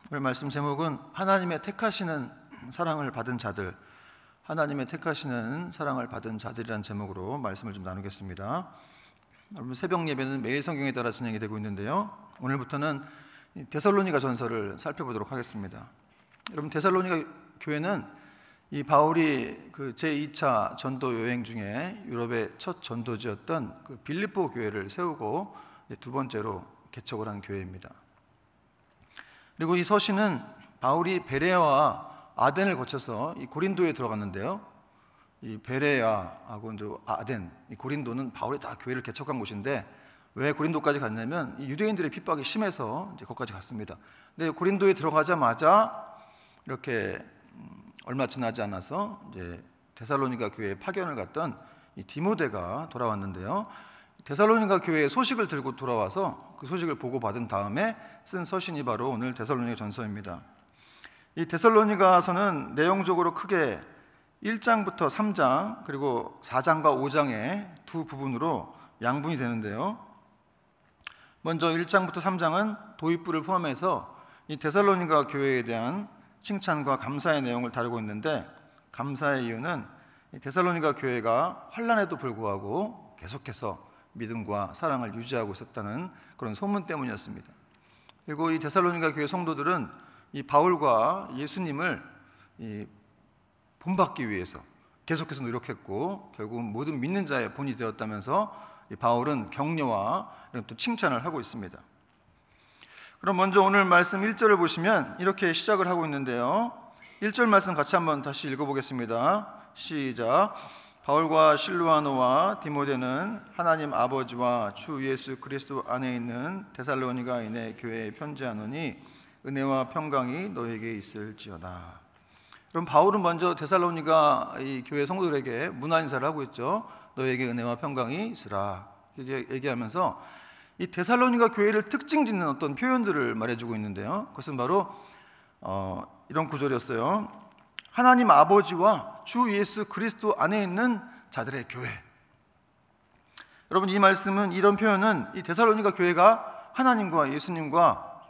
오늘 말씀 제목은 하나님의 택하시는 사랑을 받은 자들, 하나님의 택하시는 사랑을 받은 자들이라는 제목으로 말씀을 좀 나누겠습니다. 여러분, 새벽 예배는 매일 성경에 따라 진행이 되고 있는데요, 오늘부터는 데살로니가 전서를 살펴보도록 하겠습니다. 여러분, 데살로니가 교회는 이 바울이 그 제2차 전도 여행 중에 유럽의 첫 전도지였던 그 빌립보 교회를 세우고 두 번째로 개척을 한 교회입니다. 그리고 이 서신은 바울이 베레아와 아덴을 거쳐서 이 고린도에 들어갔는데요, 이 베레아하고 이제 아덴, 이 고린도는 바울이 다 교회를 개척한 곳인데 왜 고린도까지 갔냐면 이 유대인들의 핍박이 심해서 이제 거기까지 갔습니다. 근데 고린도에 들어가자마자 이렇게 얼마 지나지 않아서 이제 데살로니가 교회에 파견을 갔던 이 디모데가 돌아왔는데요, 데살로니가 교회의 소식을 들고 돌아와서 그 소식을 보고받은 다음에 쓴 서신이 바로 오늘 데살로니가 전서입니다. 이 데살로니가서는 내용적으로 크게 1장부터 3장 그리고 4장과 5장의 두 부분으로 양분이 되는데요, 먼저 1장부터 3장은 도입부를 포함해서 이 데살로니가 교회에 대한 칭찬과 감사의 내용을 다루고 있는데, 감사의 이유는 데살로니가 교회가 환난에도 불구하고 계속해서 믿음과 사랑을 유지하고 있었다는 그런 소문 때문이었습니다. 그리고 이 데살로니가 교회 성도들은 이 바울과 예수님을 본받기 위해서 계속해서 노력했고 결국 모든 믿는 자의 본이 되었다면서 이 바울은 격려와 또 칭찬을 하고 있습니다. 그럼 먼저 오늘 말씀 1절을 보시면 이렇게 시작을 하고 있는데요, 1절 말씀 같이 한번 다시 읽어보겠습니다. 시작. 바울과 실루아노와 디모데는 하나님 아버지와 주 예수 그리스도 안에 있는 데살로니가인의 교회에 편지하노니 은혜와 평강이 너에게 있을지어다. 그럼 바울은 먼저 데살로니가 이 교회 성도들에게 문안 인사를 하고 있죠. 너에게 은혜와 평강이 있으라 이렇게 얘기하면서 이 데살로니가 교회를 특징 짓는 어떤 표현들을 말해주고 있는데요, 그것은 바로 이런 구절이었어요. 하나님 아버지와 주 예수 그리스도 안에 있는 자들의 교회. 여러분, 이 말씀은, 이런 표현은 이 데살로니가 교회가 하나님과 예수님과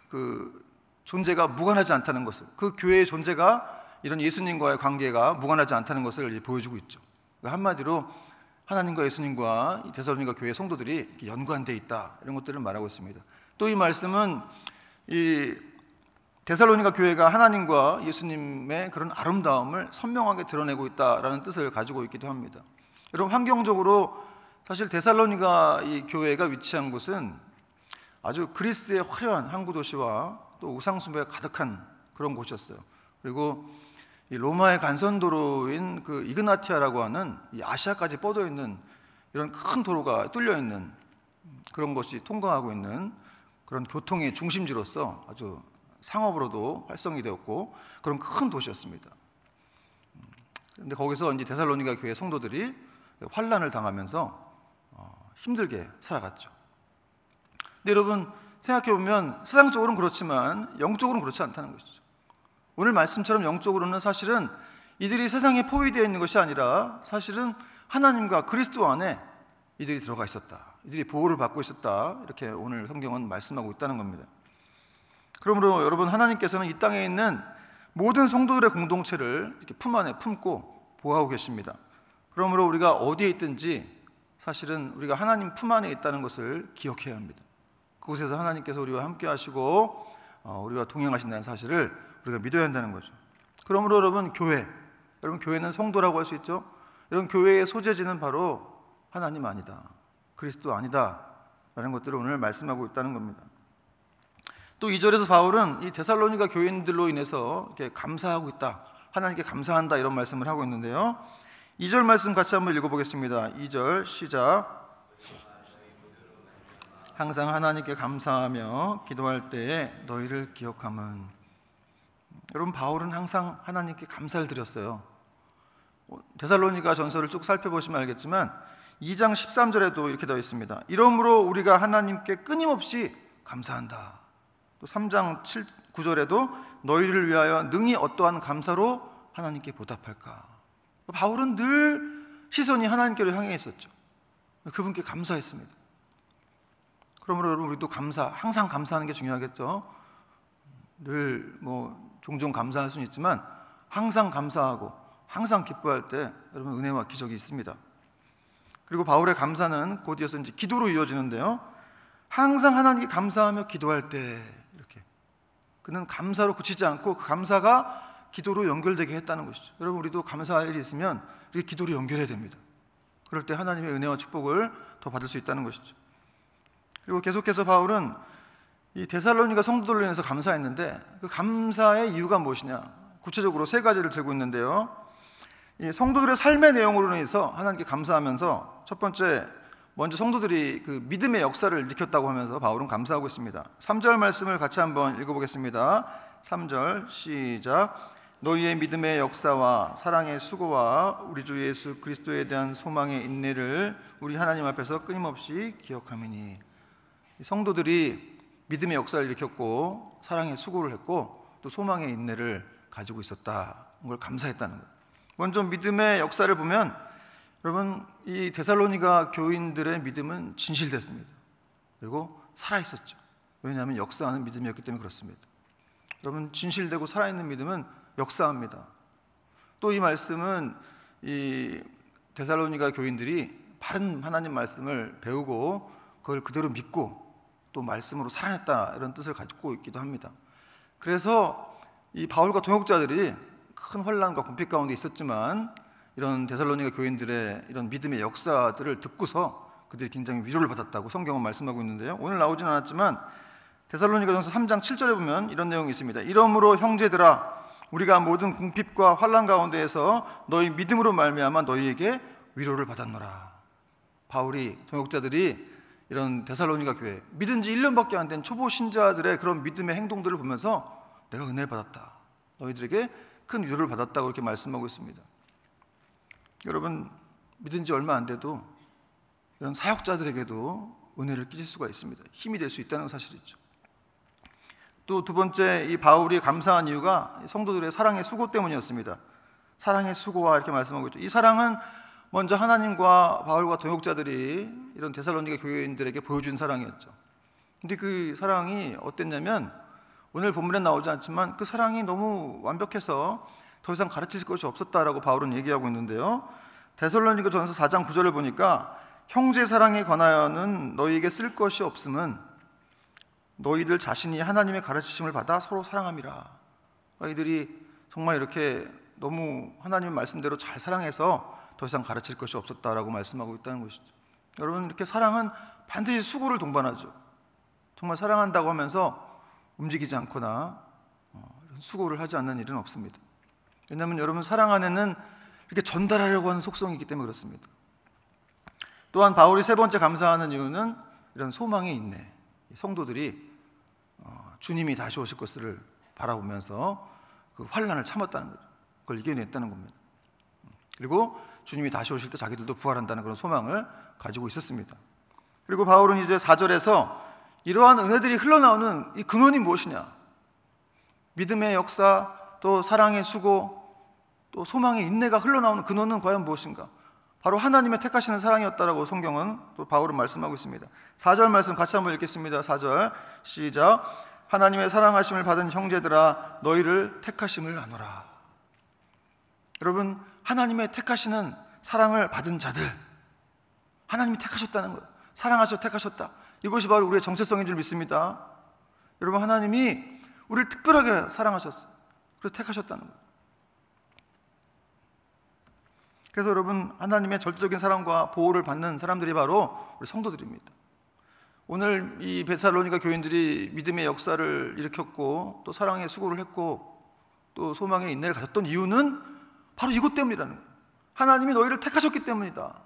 그 존재가 무관하지 않다는 것을, 그 교회의 존재가 이런 예수님과의 관계가 무관하지 않다는 것을 보여주고 있죠. 한마디로 하나님과 예수님과 이 데살로니가 교회 성도들이 연관되어 있다, 이런 것들을 말하고 있습니다. 또 이 말씀은 이 데살로니가 교회가 하나님과 예수님의 그런 아름다움을 선명하게 드러내고 있다라는 뜻을 가지고 있기도 합니다. 여러분, 환경적으로 사실 데살로니가 이 교회가 위치한 곳은 아주 그리스의 화려한 항구 도시와 또 우상 숭배가 가득한 그런 곳이었어요. 그리고 이 로마의 간선도로인 그 이그나티아라고 하는 이 아시아까지 뻗어 있는 이런 큰 도로가 뚫려 있는 그런 것이 통과하고 있는 그런 교통의 중심지로서 아주 상업으로도 활성이 되었고 그런 큰 도시였습니다. 그런데 거기서 이제 데살로니가 교회 성도들이 환난을 당하면서 힘들게 살아갔죠. 근데 여러분, 생각해 보면 세상적으로는 그렇지만 영적으로는 그렇지 않다는 것이죠. 오늘 말씀처럼 영적으로는 사실은 이들이 세상에 포위되어 있는 것이 아니라 사실은 하나님과 그리스도 안에 이들이 들어가 있었다, 이들이 보호를 받고 있었다, 이렇게 오늘 성경은 말씀하고 있다는 겁니다. 그러므로 여러분, 하나님께서는 이 땅에 있는 모든 성도들의 공동체를 이렇게 품 안에 품고 보호하고 계십니다. 그러므로 우리가 어디에 있든지 사실은 우리가 하나님 품 안에 있다는 것을 기억해야 합니다. 그곳에서 하나님께서 우리와 함께 하시고 우리와 동행하신다는 사실을 우리가 믿어야 한다는 거죠. 그러므로 여러분, 여러분 교회는 성도라고 할 수 있죠. 여러분, 교회의 소재지는 바로 하나님 아니다, 그리스도 아니다 라는 것들을 오늘 말씀하고 있다는 겁니다. 또 2절에서 바울은 이 데살로니가 교인들로 인해서 이렇게 감사하고 있다, 하나님께 감사한다, 이런 말씀을 하고 있는데요, 2절 말씀 같이 한번 읽어보겠습니다. 2절 시작. 항상 하나님께 감사하며 기도할 때에 너희를 기억함은. 여러분, 바울은 항상 하나님께 감사를 드렸어요. 데살로니가 전서를 쭉 살펴보시면 알겠지만 2장 13절에도 이렇게 되어 있습니다. 이러므로 우리가 하나님께 끊임없이 감사한다. 또 3장 9절에도 너희를 위하여 능히 어떠한 감사로 하나님께 보답할까. 바울은 늘 시선이 하나님께로 향해 있었죠. 그분께 감사했습니다. 그러므로 여러분, 우리도 항상 감사하는 게 중요하겠죠. 늘 종종 감사할 수는 있지만 항상 감사하고 항상 기뻐할 때 여러분 은혜와 기적이 있습니다. 그리고 바울의 감사는 곧 이어서 이제 기도로 이어지는데요. 항상 하나님께 감사하며 기도할 때 이렇게 그는 감사로 그치지 않고 그 감사가 기도로 연결되게 했다는 것이죠. 여러분 우리도 감사할 일이 있으면 이렇게 기도로 연결해야 됩니다. 그럴 때 하나님의 은혜와 축복을 더 받을 수 있다는 것이죠. 그리고 계속해서 바울은 이 데살로니가 성도들로 인해서 감사했는데 그 감사의 이유가 무엇이냐? 구체적으로 세 가지를 들고 있는데요. 이 성도들의 삶의 내용으로 인해서 하나님께 감사하면서 첫 번째, 먼저 성도들이 그 믿음의 역사를 일으켰다고 하면서 바울은 감사하고 있습니다. 3절 말씀을 같이 한번 읽어보겠습니다. 3절 시작. 너희의 믿음의 역사와 사랑의 수고와 우리 주 예수 그리스도에 대한 소망의 인내를 우리 하나님 앞에서 끊임없이 기억하매니. 성도들이 믿음의 역사를 일으켰고 사랑의 수고를 했고 또 소망의 인내를 가지고 있었다. 그걸 감사했다는 거예요. 먼저 믿음의 역사를 보면 여러분 이 데살로니가 교인들의 믿음은 진실됐습니다. 그리고 살아있었죠. 왜냐하면 역사하는 믿음이었기 때문에 그렇습니다. 여러분 진실되고 살아있는 믿음은 역사합니다. 또 이 말씀은 이 데살로니가 교인들이 바른 하나님 말씀을 배우고 그걸 그대로 믿고 또 말씀으로 살아냈다 이런 뜻을 가지고 있기도 합니다. 그래서 이 바울과 동역자들이 큰 환난과 궁핍 가운데 있었지만 이런 데살로니가 교인들의 이런 믿음의 역사들을 듣고서 그들이 굉장히 위로를 받았다고 성경은 말씀하고 있는데요. 오늘 나오진 않았지만 데살로니가전서 3장 7절에 보면 이런 내용이 있습니다. 이러므로 형제들아 우리가 모든 궁핍과 환난 가운데에서 너희 믿음으로 말미암아 너희에게 위로를 받았노라. 바울이 동역자들이 이런 데살로니가 교회 믿은 지 1년밖에 안 된 초보 신자들의 그런 믿음의 행동들을 보면서 내가 은혜를 받았다. 너희들에게 큰 위로를 받았다고 이렇게 말씀하고 있습니다. 여러분 믿은 지 얼마 안 돼도 이런 사역자들에게도 은혜를 끼칠 수가 있습니다. 힘이 될 수 있다는 사실이죠. 또 두 번째 이 바울이 감사한 이유가 성도들의 사랑의 수고 때문이었습니다. 사랑의 수고와 이렇게 말씀하고 있죠. 이 사랑은 먼저 하나님과 바울과 동역자들이 이런 데살로니가 교회인들에게 보여준 사랑이었죠. 근데 그 사랑이 어땠냐면 오늘 본문에 나오지 않지만 그 사랑이 너무 완벽해서 더 이상 가르칠 것이 없었다라고 바울은 얘기하고 있는데요. 데살로니가전서 4장 9절을 보니까 형제 사랑에 관하여는 너희에게 쓸 것이 없음은 너희들 자신이 하나님의 가르치심을 받아 서로 사랑함이라. 너희들이 정말 이렇게 너무 하나님의 말씀대로 잘 사랑해서 더 이상 가르칠 것이 없었다라고 말씀하고 있다는 것이죠. 여러분 이렇게 사랑은 반드시 수고를 동반하죠. 정말 사랑한다고 하면서 움직이지 않거나 수고를 하지 않는 일은 없습니다. 왜냐하면 여러분 사랑 안에는 이렇게 전달하려고 하는 속성이 있기 때문에 그렇습니다. 또한 바울이 세 번째 감사하는 이유는 이런 소망의 인내. 성도들이 주님이 다시 오실 것을 바라보면서 그 환난을 참았다는 거죠. 그걸 이겨냈다는 겁니다. 그리고 주님이 다시 오실 때 자기들도 부활한다는 그런 소망을 가지고 있었습니다. 그리고 바울은 이제 4절에서 이러한 은혜들이 흘러나오는 이 근원이 무엇이냐? 믿음의 역사, 또 사랑의 수고, 또 소망의 인내가 흘러나오는 근원은 과연 무엇인가? 바로 하나님의 택하시는 사랑이었다라고 성경은 또 바울은 말씀하고 있습니다. 4절 말씀 같이 한번 읽겠습니다. 4절 시작. 하나님의 사랑하심을 받은 형제들아 너희를 택하심을 아노라. 여러분 하나님의 택하시는 사랑을 받은 자들, 하나님이 택하셨다는 거예요. 사랑하셔 택하셨다. 이것이 바로 우리의 정체성인 줄 믿습니다. 여러분 하나님이 우리를 특별하게 사랑하셨어요. 그래서 택하셨다는 거예요. 그래서 여러분 하나님의 절대적인 사랑과 보호를 받는 사람들이 바로 우리 성도들입니다. 오늘 이 데살로니가 교인들이 믿음의 역사를 일으켰고 또 사랑의 수고를 했고 또 소망의 인내를 가졌던 이유는 바로 이것 때문이라는 거예요. 하나님이 너희를 택하셨기 때문이다.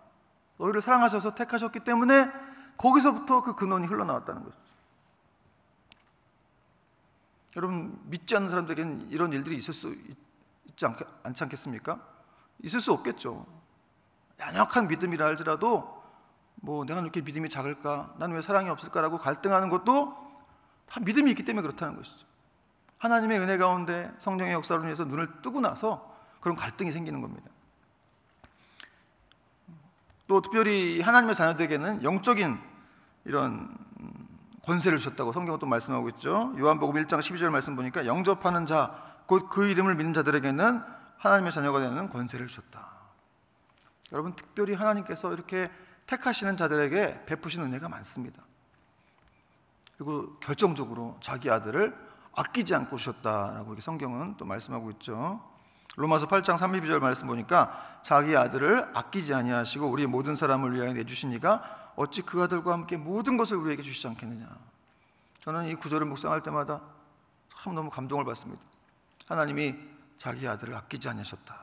너희를 사랑하셔서 택하셨기 때문에 거기서부터 그 근원이 흘러나왔다는 것이죠. 여러분 믿지 않는 사람들에게는 이런 일들이 있을 수 있지 않지 않겠습니까? 있을 수 없겠죠. 연약한 믿음이라 할지라도 내가 이렇게 믿음이 작을까? 난 왜 사랑이 없을까라고 갈등하는 것도 다 믿음이 있기 때문에 그렇다는 것이죠. 하나님의 은혜 가운데 성령의 역사로 인해서 눈을 뜨고 나서 그런 갈등이 생기는 겁니다. 또 특별히 하나님의 자녀들에게는 영적인 이런 권세를 주셨다고 성경은 또 말씀하고 있죠. 요한복음 1장 12절 말씀 보니까 영접하는 자, 곧 그 이름을 믿는 자들에게는 하나님의 자녀가 되는 권세를 주셨다. 여러분, 특별히 하나님께서 이렇게 택하시는 자들에게 베푸신 은혜가 많습니다. 그리고 결정적으로 자기 아들을 아끼지 않고 주셨다라고 이렇게 성경은 또 말씀하고 있죠. 로마서 8장 32절 말씀 보니까 자기 아들을 아끼지 아니하시고 우리 모든 사람을 위하여 내주시니가 어찌 그 아들과 함께 모든 것을 우리에게 주시지 않겠느냐. 저는 이 구절을 묵상할 때마다 참 너무 감동을 받습니다. 하나님이 자기 아들을 아끼지 않으셨다.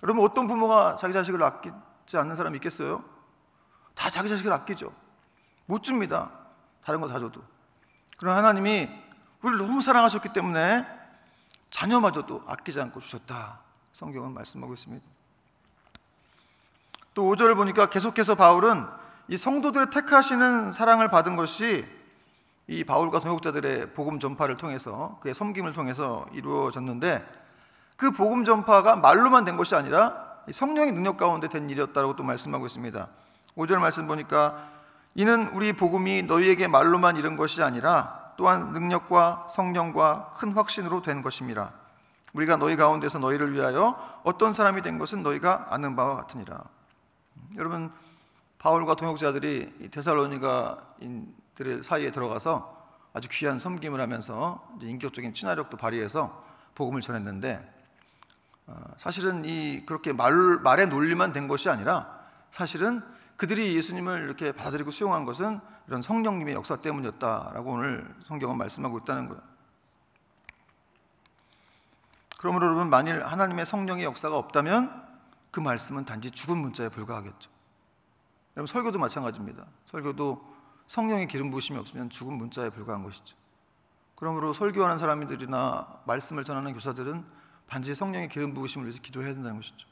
여러분, 어떤 부모가 자기 자식을 아끼지 않는 사람이 있겠어요? 다 자기 자식을 아끼죠. 못 줍니다. 다른 거 다 줘도. 그러나 하나님이 우리를 너무 사랑하셨기 때문에 자녀마저도 아끼지 않고 주셨다. 성경은 말씀하고 있습니다. 또 5절을 보니까 계속해서 바울은 이 성도들의 택하시는 사랑을 받은 것이 이 바울과 동역자들의 복음 전파를 통해서, 그의 섬김을 통해서 이루어졌는데, 그 복음 전파가 말로만 된 것이 아니라 성령의 능력 가운데 된 일이었다고 또 말씀하고 있습니다. 5절 말씀 보니까 이는 우리 복음이 너희에게 말로만 이른 것이 아니라 또한 능력과 성령과 큰 확신으로 된 것임이라. 우리가 너희 가운데서 너희를 위하여 어떤 사람이 된 것은 너희가 아는 바와 같으니라. 여러분, 바울과 동역자들이 데살로니가인들의 사이에 들어가서 아주 귀한 섬김을 하면서 인격적인 친화력도 발휘해서 복음을 전했는데, 사실은 그렇게 말의 논리만 된 것이 아니라 사실은 그들이 예수님을 이렇게 받아들이고 수용한 것은 이런 성령님의 역사 때문이었다라고 오늘 성경은 말씀하고 있다는 거예요. 그러므로 여러분, 만일 하나님의 성령의 역사가 없다면 그 말씀은 단지 죽은 문자에 불과하겠죠. 여러분, 설교도 마찬가지입니다. 설교도 성령의 기름 부으심이 없으면 죽은 문자에 불과한 것이죠. 그러므로 설교하는 사람들이나 말씀을 전하는 교사들은 반드시 성령의 기름 부으심을 위해서 기도해야 된다는 것이죠.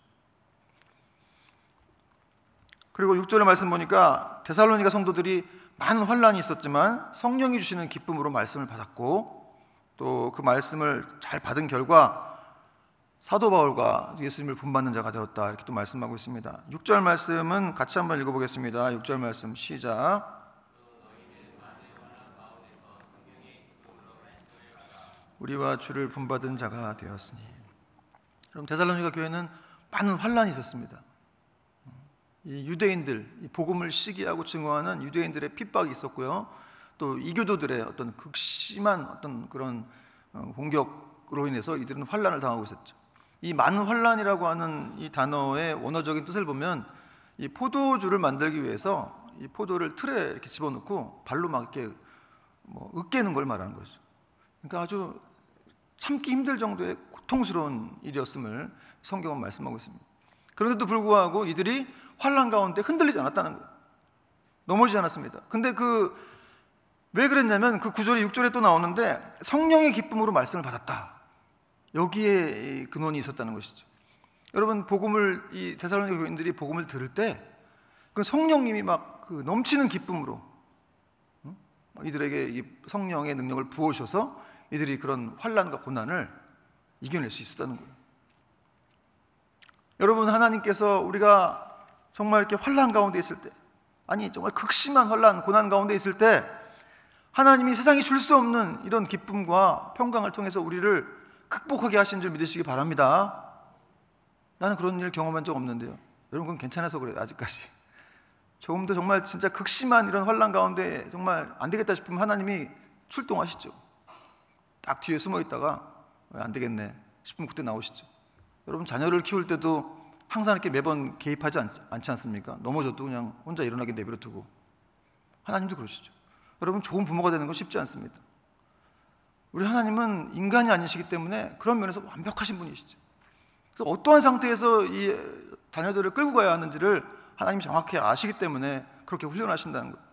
그리고 6절의 말씀 보니까 데살로니가 성도들이 많은 환난이 있었지만 성령이 주시는 기쁨으로 말씀을 받았고, 또 그 말씀을 잘 받은 결과 사도 바울과 예수님을 본받는 자가 되었다, 이렇게 또 말씀하고 있습니다. 6절 말씀은 같이 한번 읽어보겠습니다. 6절 말씀 시작. 우리와 주를 본받은 자가 되었으니. 그럼 데살로니가 교회는 많은 환난이 있었습니다. 이 유대인들, 이 복음을 시기하고 증오하는 유대인들의 핍박이 있었고요. 또 이교도들의 어떤 극심한 어떤 그런 공격으로 인해서 이들은 환난을 당하고 있었죠. 이 많은 환난이라고 하는 이 단어의 원어적인 뜻을 보면 이 포도주를 만들기 위해서 이 포도를 틀에 이렇게 집어넣고 발로 막 이렇게 으깨는 걸 말하는 거죠. 그러니까 아주 참기 힘들 정도의 고통스러운 일이었음을 성경은 말씀하고 있습니다. 그런데도 불구하고 이들이 환난 가운데 흔들리지 않았다는 거예요. 넘어지지 않았습니다. 근데 왜 그랬냐면 그 9절에 6절에 또 나오는데 성령의 기쁨으로 말씀을 받았다. 여기에 근원이 있었다는 것이죠. 여러분, 이 데살로니가 교인들이 복음을 들을 때 그 성령님이 막 넘치는 기쁨으로 이들에게 이 성령의 능력을 부어주셔서 이들이 그런 환난과 고난을 이겨낼 수 있었다는 거예요. 여러분, 하나님께서 우리가 정말 이렇게 환난 가운데 있을 때, 아니 정말 극심한 환난, 고난 가운데 있을 때 하나님이 세상이 줄 수 없는 이런 기쁨과 평강을 통해서 우리를 극복하게 하신 줄 믿으시기 바랍니다. 나는 그런 일 경험한 적 없는데요. 여러분, 그건 괜찮아서 그래요. 아직까지 조금 더 정말 진짜 극심한 이런 환난 가운데 정말 안 되겠다 싶으면 하나님이 출동하시죠. 딱 뒤에 숨어 있다가 안 되겠네 싶으면 그때 나오시죠. 여러분, 자녀를 키울 때도 항상 이렇게 매번 개입하지 않지 않습니까? 넘어져도 그냥 혼자 일어나게 내버려 두고. 하나님도 그러시죠. 여러분, 좋은 부모가 되는 건 쉽지 않습니다. 우리 하나님은 인간이 아니시기 때문에 그런 면에서 완벽하신 분이시죠. 그래서 어떠한 상태에서 이 자녀들을 끌고 가야 하는지를 하나님이 정확히 아시기 때문에 그렇게 훈련하신다는 거예요.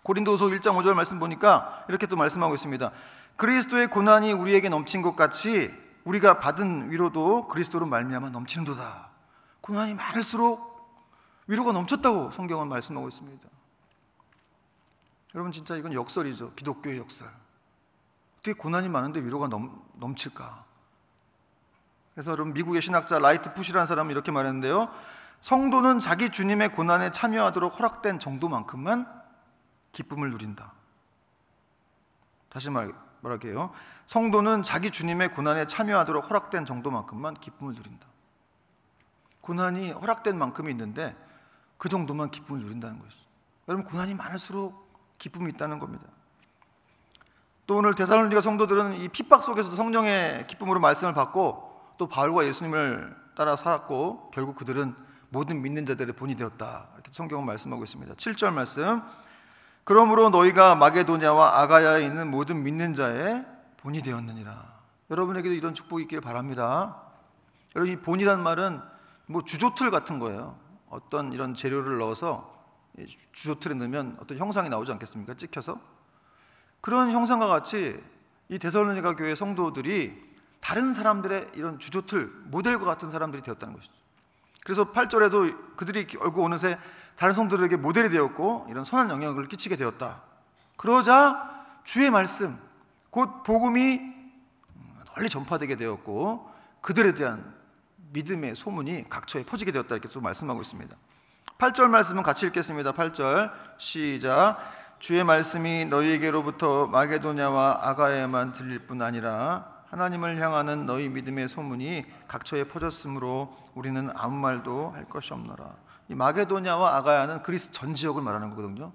고린도후서 1장 5절 말씀 보니까 이렇게 또 말씀하고 있습니다. 그리스도의 고난이 우리에게 넘친 것 같이 우리가 받은 위로도 그리스도로 말미암아 넘치는도다. 고난이 많을수록 위로가 넘쳤다고 성경은 말씀하고 있습니다. 여러분, 진짜 이건 역설이죠. 기독교의 역설. 어떻게 고난이 많은데 위로가 넘칠까? 그래서 여러분, 미국의 신학자 라이트 푸시라는 사람은 이렇게 말했는데요. 성도는 자기 주님의 고난에 참여하도록 허락된 정도만큼만 기쁨을 누린다. 다시 말할게요. 성도는 자기 주님의 고난에 참여하도록 허락된 정도만큼만 기쁨을 누린다. 고난이 허락된 만큼이 있는데 그 정도만 기쁨을 누린다는 것이죠. 여러분, 고난이 많을수록 기쁨이 있다는 겁니다. 또 오늘 데살로니가 성도들은 이 핍박 속에서도 성령의 기쁨으로 말씀을 받고 또 바울과 예수님을 따라 살았고 결국 그들은 모든 믿는 자들의 본이 되었다. 이렇게 성경은 말씀하고 있습니다. 7절 말씀. 그러므로 너희가 마게도냐와 아가야에 있는 모든 믿는 자의 본이 되었느니라. 여러분에게도 이런 축복이 있기를 바랍니다. 여러분, 이 본이란 말은 뭐 주조틀 같은 거예요. 어떤 이런 재료를 넣어서 주조틀에 넣으면 어떤 형상이 나오지 않겠습니까? 찍혀서. 그런 형상과 같이 이 데살로니가 교회 성도들이 다른 사람들의 이런 주조틀, 모델과 같은 사람들이 되었다는 것이죠. 그래서 8절에도 그들이 결국 어느새 다른 성도들에게 모델이 되었고 이런 선한 영향을 끼치게 되었다. 그러자 주의 말씀, 곧 복음이 널리 전파되게 되었고 그들에 대한 믿음의 소문이 각처에 퍼지게 되었다. 이렇게 또 말씀하고 있습니다. 8절 말씀은 같이 읽겠습니다. 8절 시작. 주의 말씀이 너희에게로부터 마게도냐와 아가야에만 들릴 뿐 아니라 하나님을 향하는 너희 믿음의 소문이 각처에 퍼졌으므로 우리는 아무 말도 할 것이 없노라. 이 마게도냐와 아가야는 그리스 전 지역을 말하는 거거든요.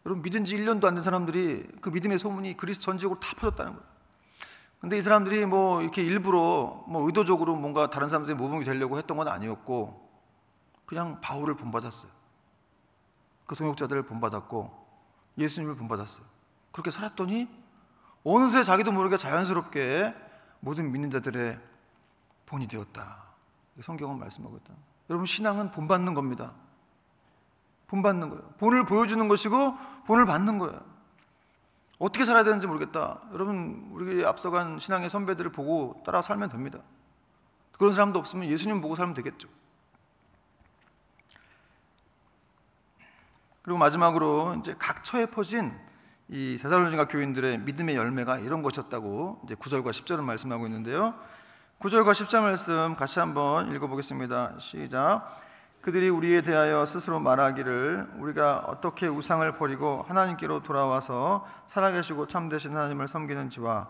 여러분, 믿은 지 1년도 안 된 사람들이 그 믿음의 소문이 그리스 전 지역으로 다 퍼졌다는 거예요. 근데 이 사람들이 뭐 이렇게 일부러 뭐 의도적으로 뭔가 다른 사람들이 모범이 되려고 했던 건 아니었고 그냥 바울을 본받았어요. 그 동역자들을 본받았고 예수님을 본받았어요. 그렇게 살았더니 어느새 자기도 모르게 자연스럽게 모든 믿는 자들의 본이 되었다. 성경은 말씀하고 있다. 여러분, 신앙은 본받는 겁니다. 본받는 거예요. 본을 보여주는 것이고 본을 받는 거예요. 어떻게 살아야 되는지 모르겠다. 여러분, 우리 앞서간 신앙의 선배들을 보고 따라 살면 됩니다. 그런 사람도 없으면 예수님 보고 살면 되겠죠. 그리고 마지막으로 이제 각처에 퍼진 이 데살로니가 교인들의 믿음의 열매가 이런 것이었다고 이제 9절과 10절은 말씀하고 있는데요. 9절과 10절 말씀 같이 한번 읽어보겠습니다. 시작. 그들이 우리에 대하여 스스로 말하기를 우리가 어떻게 우상을 버리고 하나님께로 돌아와서 살아계시고 참되신 하나님을 섬기는지와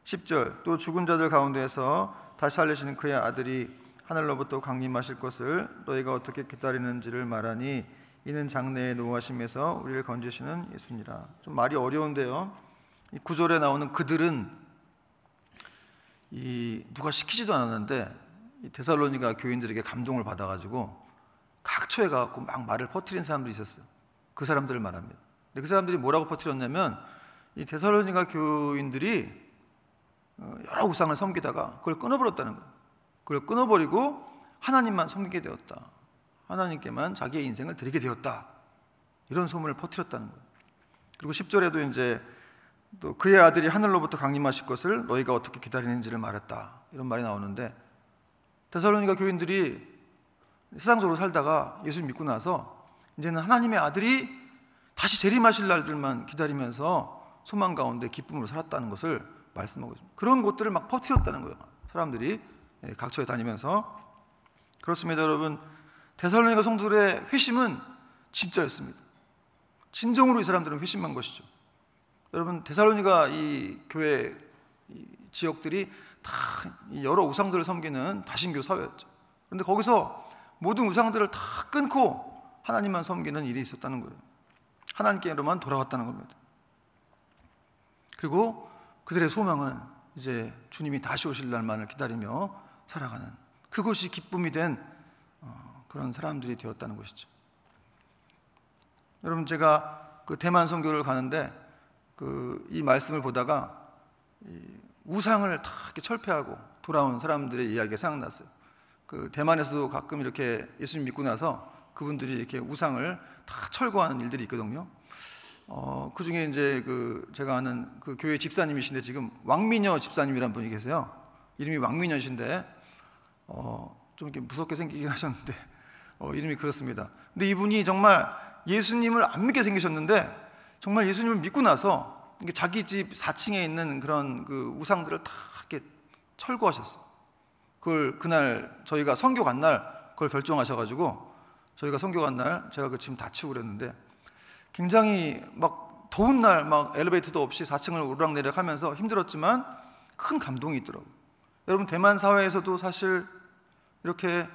10절 또 죽은 자들 가운데에서 다시 살리시는 그의 아들이 하늘로부터 강림하실 것을 너희가 어떻게 기다리는지를 말하니 이는 장래의 노하심에서 우리를 건지시는 예수니라. 좀 말이 어려운데요. 이 9절에 나오는 그들은 이 누가 시키지도 않았는데 이 데살로니가 교인들에게 감동을 받아가지고 각처에 가서 막 말을 퍼뜨린 사람들이 있었어요. 그 사람들을 말합니다. 근데 그 사람들이 뭐라고 퍼뜨렸냐면 이 데살로니가 교인들이 여러 우상을 섬기다가 그걸 끊어버렸다는 거예요. 그걸 끊어버리고 하나님만 섬기게 되었다. 하나님께만 자기의 인생을 드리게 되었다. 이런 소문을 퍼뜨렸다는 거예요. 그리고 10절에도 이제 또 그의 아들이 하늘로부터 강림하실 것을 너희가 어떻게 기다리는지를 말했다. 이런 말이 나오는데 데살로니가 교인들이 세상적으로 살다가 예수를 믿고 나서 이제는 하나님의 아들이 다시 재림하실 날들만 기다리면서 소망 가운데 기쁨으로 살았다는 것을 말씀하고 있습니다. 그런 것들을 막 퍼뜨렸다는 거예요. 사람들이 각처에 다니면서. 그렇습니다. 여러분, 데살로니가 성도들의 회심은 진짜였습니다. 진정으로 이 사람들은 회심한 것이죠. 여러분, 데살로니가 이 교회 이 지역들이 다 여러 우상들을 섬기는 다신교 사회였죠. 그런데 거기서 모든 우상들을 다 끊고 하나님만 섬기는 일이 있었다는 거예요. 하나님께로만 돌아왔다는 겁니다. 그리고 그들의 소망은 이제 주님이 다시 오실 날만을 기다리며 살아가는, 그것이 기쁨이 된 그런 사람들이 되었다는 것이죠. 여러분, 제가 그 대만 선교를 가는데 이 말씀을 보다가 우상을 다 이렇게 철폐하고 돌아온 사람들의 이야기가 생각났어요. 그 대만에서도 가끔 이렇게 예수님 믿고 나서 그분들이 이렇게 우상을 다 철거하는 일들이 있거든요. 그 중에 이제 제가 아는 그 교회 집사님이신데 지금 왕미녀 집사님이라는 분이 계세요. 이름이 왕미녀신데 좀 이렇게 무섭게 생기긴 하셨는데 이름이 그렇습니다. 근데 이분이 정말 예수님을 안 믿게 생기셨는데 정말 예수님을 믿고 나서 자기 집 4층에 있는 그런 그 우상들을 다 이렇게 철거하셨어요. 그날 저희가 선교 간 날 그걸 결정하셔가지고 저희가 선교 간 날 제가 그 짐 다 치우고 그랬는데 굉장히 막 더운 날 막 엘리베이터도 없이 4층을 오르락내리락 하면서 힘들었지만 큰 감동이 있더라고요. 여러분, 대만 사회에서도 사실 이렇게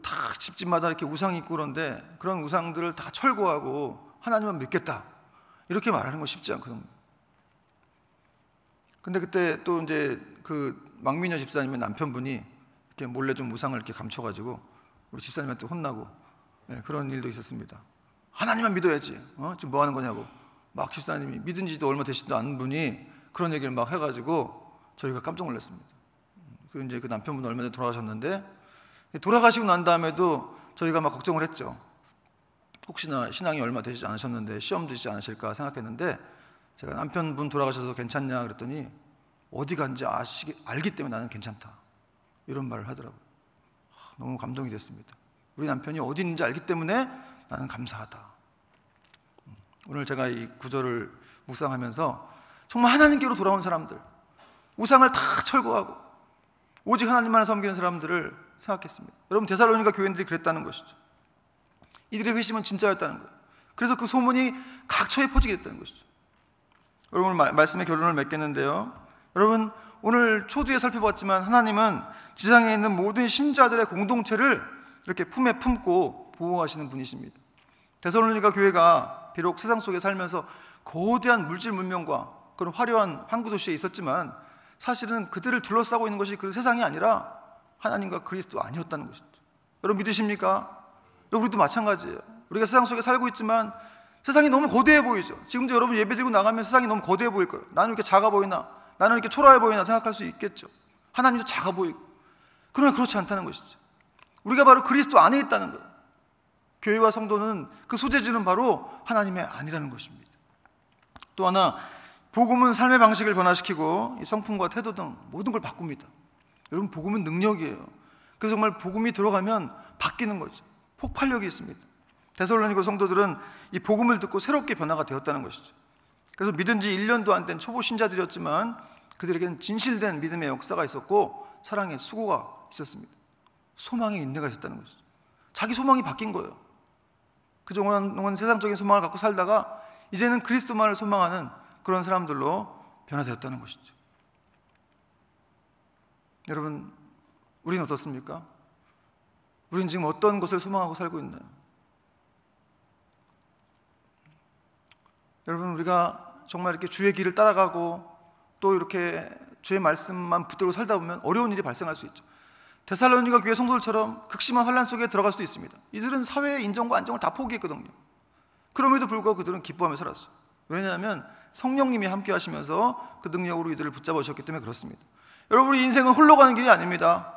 다 집집마다 이렇게 우상이 있고 그런데 그런 우상들을 다 철거하고 하나님만 믿겠다 이렇게 말하는 건 쉽지 않거든요. 근데 그때 또 이제 그 망미녀 집사님의 남편분이 이렇게 몰래 좀 우상을 이렇게 감춰가지고 우리 집사님한테 혼나고, 그런 일도 있었습니다. 하나님만 믿어야지, 지금 뭐 하는 거냐고. 막 집사님이 믿은 지도 얼마 되시지도 않은 분이 그런 얘기를 막 해가지고 저희가 깜짝 놀랐습니다. 이제 그 남편분 얼마 전에 돌아가셨는데, 돌아가시고 난 다음에도 저희가 막 걱정을 했죠. 혹시나 신앙이 얼마 되지 않으셨는데 시험 드시지 않으실까 생각했는데, 제가 남편분 돌아가셔서 괜찮냐 그랬더니 어디 간지 알기 때문에 나는 괜찮다 이런 말을 하더라고요. 너무 감동이 됐습니다. 우리 남편이 어디 있는지 알기 때문에 나는 감사하다. 오늘 제가 이 구절을 묵상하면서 정말 하나님께로 돌아온 사람들, 우상을 다 철거하고 오직 하나님만을 섬기는 사람들을 생각했습니다. 여러분, 데살로니가 교인들이 그랬다는 것이죠. 이들의 회심은 진짜였다는 거예요. 그래서 그 소문이 각처에 퍼지게 됐다는 것이죠. 여러분, 말씀의 결론을 맺겠는데요, 여러분, 오늘 초두에 살펴봤지만 하나님은 지상에 있는 모든 신자들의 공동체를 이렇게 품에 품고 보호하시는 분이십니다. 데살로니가 교회가 비록 세상 속에 살면서 거대한 물질 문명과 그런 화려한 항구 도시에 있었지만 사실은 그들을 둘러싸고 있는 것이 그 세상이 아니라 하나님과 그리스도 아니었다는 것이죠. 여러분, 믿으십니까? 우리도 마찬가지예요. 우리가 세상 속에 살고 있지만 세상이 너무 거대해 보이죠. 지금도 여러분 예배 드리고 나가면 세상이 너무 거대해 보일 거예요. 나는 이렇게 작아 보이나, 나는 이렇게 초라해 보이나 생각할 수 있겠죠. 하나님도 작아 보이고. 그러나 그렇지 않다는 것이죠. 우리가 바로 그리스도 안에 있다는 거예요. 교회와 성도는 그 소재지는 바로 하나님의 안이라는 것입니다. 또 하나, 복음은 삶의 방식을 변화시키고 이 성품과 태도 등 모든 걸 바꿉니다. 여러분, 복음은 능력이에요. 그래서 정말 복음이 들어가면 바뀌는 거죠. 폭발력이 있습니다. 데살로니가 성도들은 이 복음을 듣고 새롭게 변화가 되었다는 것이죠. 그래서 믿은 지 1년도 안 된 초보 신자들이었지만 그들에게는 진실된 믿음의 역사가 있었고 사랑의 수고가 있었습니다. 소망의 인내가 있었다는 것이죠. 자기 소망이 바뀐 거예요. 그동안은 세상적인 소망을 갖고 살다가 이제는 그리스도만을 소망하는 그런 사람들로 변화되었다는 것이죠. 여러분, 우리는 어떻습니까? 우리는 지금 어떤 것을 소망하고 살고 있나요? 여러분, 우리가 정말 이렇게 주의 길을 따라가고 또 이렇게 주의 말씀만 붙들고 살다 보면 어려운 일이 발생할 수 있죠. 데살로니가 교회 성도들처럼 극심한 환난 속에 들어갈 수도 있습니다. 이들은 사회의 인정과 안정을 다 포기했거든요. 그럼에도 불구하고 그들은 기뻐하며 살았어요. 왜냐하면 성령님이 함께 하시면서 그 능력으로 이들을 붙잡으셨기 때문에 그렇습니다. 여러분, 우리 인생은 홀로 가는 길이 아닙니다.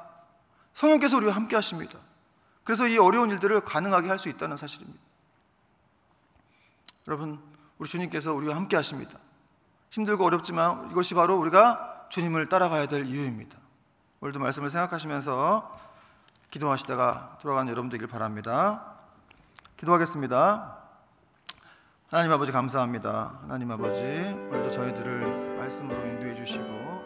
성령께서 우리와 함께 하십니다. 그래서 이 어려운 일들을 가능하게 할 수 있다는 사실입니다. 여러분, 우리 주님께서 우리와 함께 하십니다. 힘들고 어렵지만 이것이 바로 우리가 주님을 따라가야 될 이유입니다. 오늘도 말씀을 생각하시면서 기도하시다가 돌아가는 여러분 되길 바랍니다. 기도하겠습니다. 하나님 아버지, 감사합니다. 하나님 아버지, 오늘도 저희들을 말씀으로 인도해 주시고